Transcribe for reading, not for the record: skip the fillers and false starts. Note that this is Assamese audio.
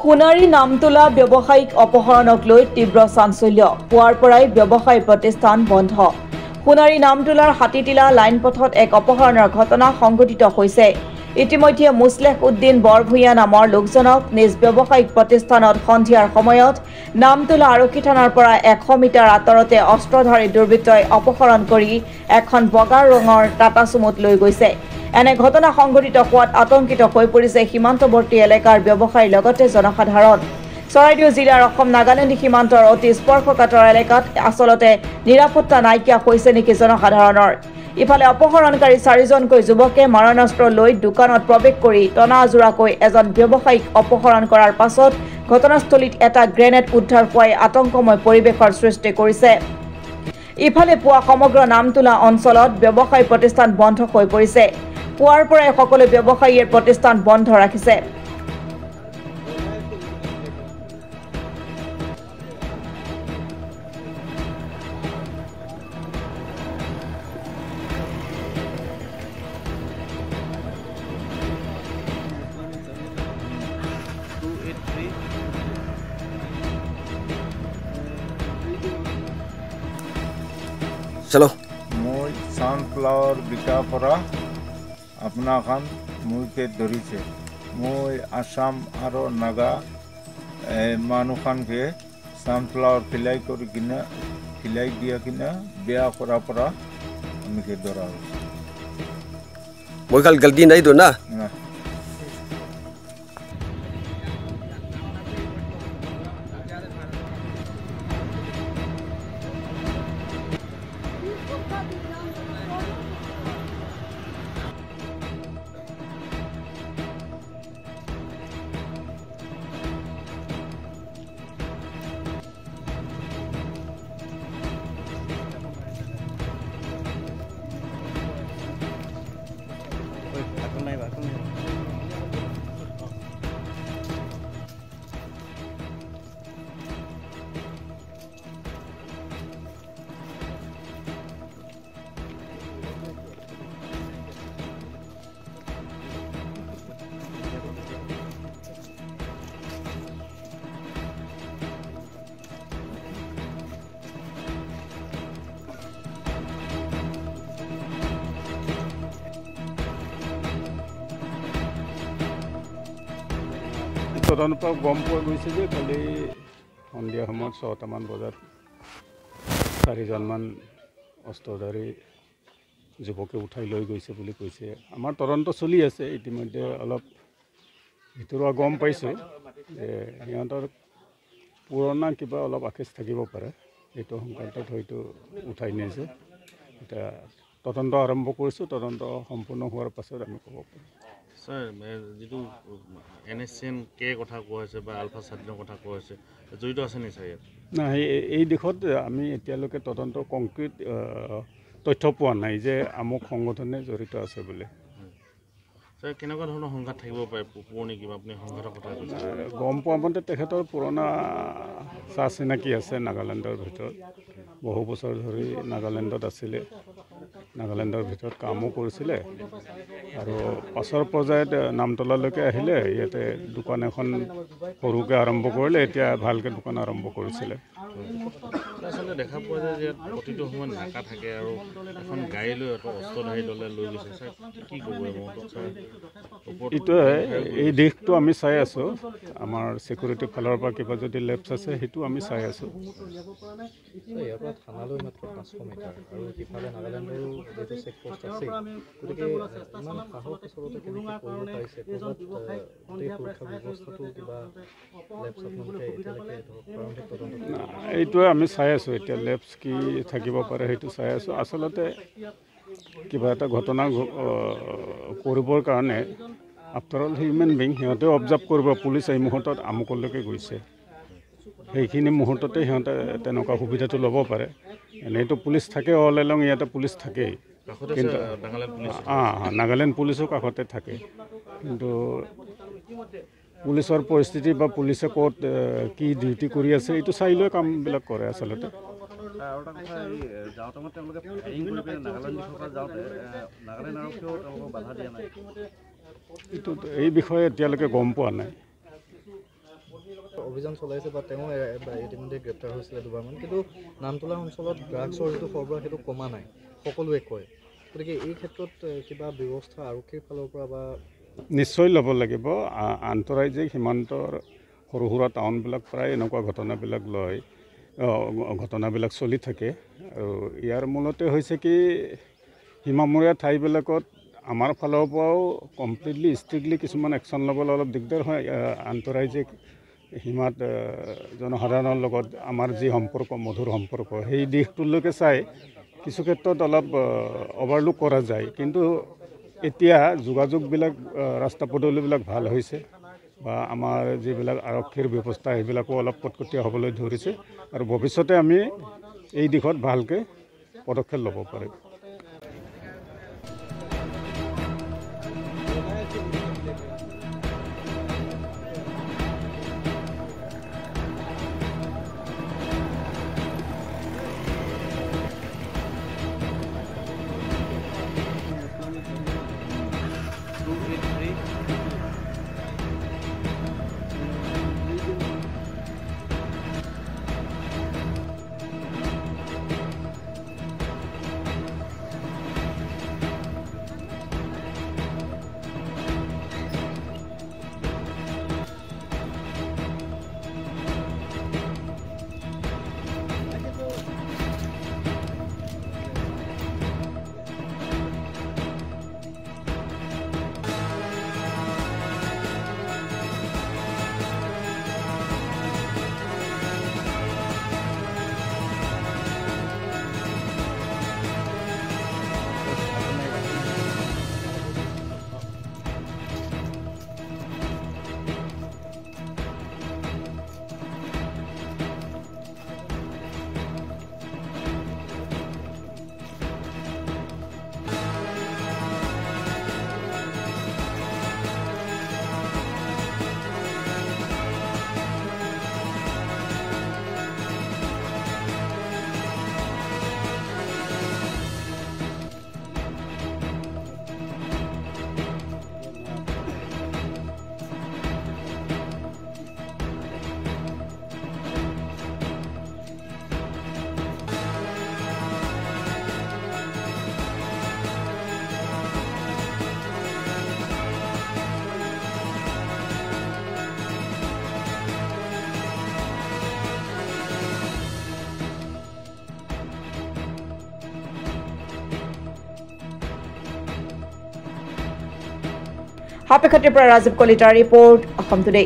সোণাৰী নামতোলা ব্যৱসায়িক অপহৰণক লৈ তীব্ৰ চাঞ্চল্য পুৱাৰ পৰাই ব্যৱসায়ী প্ৰতিষ্ঠান বন্ধ সোণাৰী নামতোলাৰ হাতীটিলা লাইন পথত এক অপহৰণৰ ঘটনা সংঘটিত হৈছে ইতিমধ্যে মুছলেহ উদ্দিন বৰভূঞা নামৰ লোকজনক নিজ ব্যৱসায়িক প্ৰতিষ্ঠানত সন্ধিয়াৰ সময়ত নামতোলা আৰক্ষী থানাৰ পৰা 100 মিটাৰ আঁতৰতে অস্ত্ৰধাৰী দুৰ্বৃত্তই অপহৰণ কৰি এখন বগা ৰঙৰ টাটা সুমোত লৈ গৈছে এনে ঘটনা সংঘটিত হোৱাত আতংকিত হৈ পৰিছে সীমান্তৱৰ্তী এলেকাৰ ব্যৱসায়ীৰ লগতে জনসাধাৰণ চৰাইদেউ জিলাৰ অসম নাগালেণ্ড সীমান্তৰ অতি স্পৰ্শকাতৰ এলেকাত আচলতে নিৰাপত্তা নাইকিয়া হৈছে নেকি জনসাধাৰণৰ ইফালে অপহৰণকাৰী 4জনকৈ যুৱকে মাৰণাস্ত্ৰ লৈ দোকানত প্ৰৱেশ কৰি টনাজোৰাকৈ এজন ব্যৱসায়ীক অপহৰণ কৰাৰ পাছত ঘটনাস্থলীত এটা গ্ৰেনেড উদ্ধাৰ হোৱাই আতংকময় পৰিৱেশৰ সৃষ্টি কৰিছে ইফালে পুৱা সমগ্ৰ নামতোলা অঞ্চলত ব্যৱসায়ী প্ৰতিষ্ঠান বন্ধ হৈ পৰিছে পুৱাৰ পৰাই সকলো ব্যৱসায়ীৰ প্ৰতিষ্ঠান বন্ধ ৰাখিছে চলো মই সানফ্লাৱাৰ বিকাৰ পৰা আপোনাখন মোকে ধৰিছে মই আসাম আৰু নাগা মানুহখনকে সানফ্লাৱাৰ খিলাই দিয়া কিনা বেয়া কৰাৰ পৰা আমিকে ধৰা হৈছে মই কাল গলতি নাই তো না তদন্তৰ পৰা গম পোৱা গৈছে যে কালি সন্ধিয়া সময়ত 6টামান বজাত 4জনমান অস্ত্ৰধাৰী যুৱকে উঠাই লৈ গৈছে বুলি কৈছে আমাৰ তদন্ত চলি আছে ইতিমধ্যে অলপ ভিতৰুৱা গম পাইছোঁ যে সিহঁতৰ পুৰণা কিবা অলপ আখেজ থাকিব পাৰে এইটো সংক্ৰান্তত হয়তো উঠাই নিছে এতিয়া তদন্ত আৰম্ভ কৰিছোঁ তদন্ত সম্পূৰ্ণ হোৱাৰ পাছত আমি ক'ব পাৰিম স্যাৰ যেটো NSCN কে কথা কোৱা হৈছে বা আলফা স্বাধীনৰ কথা কোৱা হৈছে জড়িত আছে নি স্যাৰ না এই দিশত আমি এতিয়ালৈকে তদন্ত কংক্ৰিট তথ্য পোৱা নাই যে আমুক সংগঠনে জড়িত আছে বুলি স্যাৰ কেনেকুৱা ধৰণৰ সংঘাত থাকিব পাৰে পুৰণি কিবা আপুনি সংঘাতৰ কথা কৈছে গম পোৱা মতে তেখেতৰ পুৰণা চিনাকি আছে নাগালেণ্ডৰ ভিতৰত বহু বছৰ ধৰি নাগালেণ্ডত আছিলে নাগালেণ্ডৰ ভিতৰত কামো কৰিছিলে আৰু পাছৰ পৰ্যায়ত নামতলালৈকে আহিলে ইয়াতে দোকান এখন সৰুকৈ আৰম্ভ কৰিলে এতিয়া ভালকৈ দোকান আৰম্ভ কৰিছিলে আচলতে দেখা পোৱা যায় যে প্ৰতিটো সময়ত নাকা থাকে আৰু এখন গাড়ী লৈ অস্ত্ৰধাৰী দলে লৈ গৈছে স্যাৰ কি ক'ব এইটোৱে এই দিশটো আমি চাই আছোঁ আমাৰ সিকিউৰিটি ফালৰ পৰা কিবা যদি লেপছ আছে সেইটো আমি চাই আছোঁ ইয়াৰ পৰা থানালৈ মাত্ৰ 500 মিটাৰ আৰু ইফালে নাগালেণ্ডৰো যিটো চেকপোষ্ট আছে গতিকে ইমান সাহস ওচৰতে কেনেকৈ কৰিব পাৰিছে ক'ৰবাত গোটেই সুৰক্ষা ব্যৱস্থাটো কিবা লেপছ আপোনালোকে এতিয়ালৈকে প্ৰাৰম্ভিক তদন্ত এইটোৱে আমি চাই আছোঁ এতিয়া লেপছ কি থাকিব পাৰে সেইটো চাই আছোঁ আচলতে কিবা এটা ঘটনা কৰিবৰ কাৰণে আফটাৰ অল হিউমেন বিং সিহঁতে অবজাৰ্ভ কৰিব পুলিচ এই মুহূৰ্তত আমুকলৈকে গৈছে সেইখিনি মুহূৰ্ততে সিহঁতে তেনেকুৱা সুবিধাটো ল'ব পাৰে এনেইতো পুলিচ থাকে অল এলং ইয়াতে পুলিচ থাকেই কিন্তু নাগালেণ্ড পুলিচো কাষতে থাকে কিন্তু পুলিচৰ পৰিস্থিতি বা পুলিচে ক'ত কি ডিউটি কৰি আছে এইটো চাই লৈ কামবিলাক কৰে আচলতে এইটো এই বিষয়ে এতিয়ালৈকে গম পোৱা নাই অভিযান চলাইছে বা তেওঁ ইতিমধ্যে গ্ৰেপ্তাৰ হৈছিলে দুবাৰমান কিন্তু নামতোলা অঞ্চলত ড্ৰাগছৰ যিটো সৰবৰাহ সেইটো কমা নাই সকলোৱে কয় গতিকে এই ক্ষেত্ৰত কিবা ব্যৱস্থা আৰক্ষীৰ ফালৰ পৰা বা নিশ্চয় ল'ব লাগিব আন্তঃৰাজ্যিক সীমান্তৰ সৰু সুৰা টাউনবিলাক প্ৰায় এনেকুৱা ঘটনাবিলাক চলি থাকে আৰু ইয়াৰ মূলতে হৈছে কি সীমামূৰীয়া ঠাইবিলাকত আমাৰ ফালৰ পৰাও কমপ্লিটলি ষ্ট্ৰিক্টলি কিছুমান একশ্যন ল'বলৈ অলপ দিগদাৰ হয় আন্তঃৰাজ্যিক সীমাত জনসাধাৰণৰ লগত আমাৰ যি সম্পৰ্ক মধুৰ সম্পৰ্ক সেই দিশটোলৈকে চাই কিছু ক্ষেত্ৰত অলপ অভাৰলুক কৰা যায় কিন্তু এতিয়া যোগাযোগবিলাক ৰাস্তা পদূলিবিলাক ভাল হৈছে বা আমাৰ যিবিলাক আৰক্ষীৰ ব্যৱস্থা সেইবিলাকো অলপ কটকটীয়া হ'বলৈ ধৰিছে আৰু ভৱিষ্যতে আমি এই দিশত ভালকৈ পদক্ষেপ ল'ব পাৰিম হাপেখাটিৰ পৰা ৰাজীৱ কলিতাৰ ৰিপৰ্ট অসম টুডে।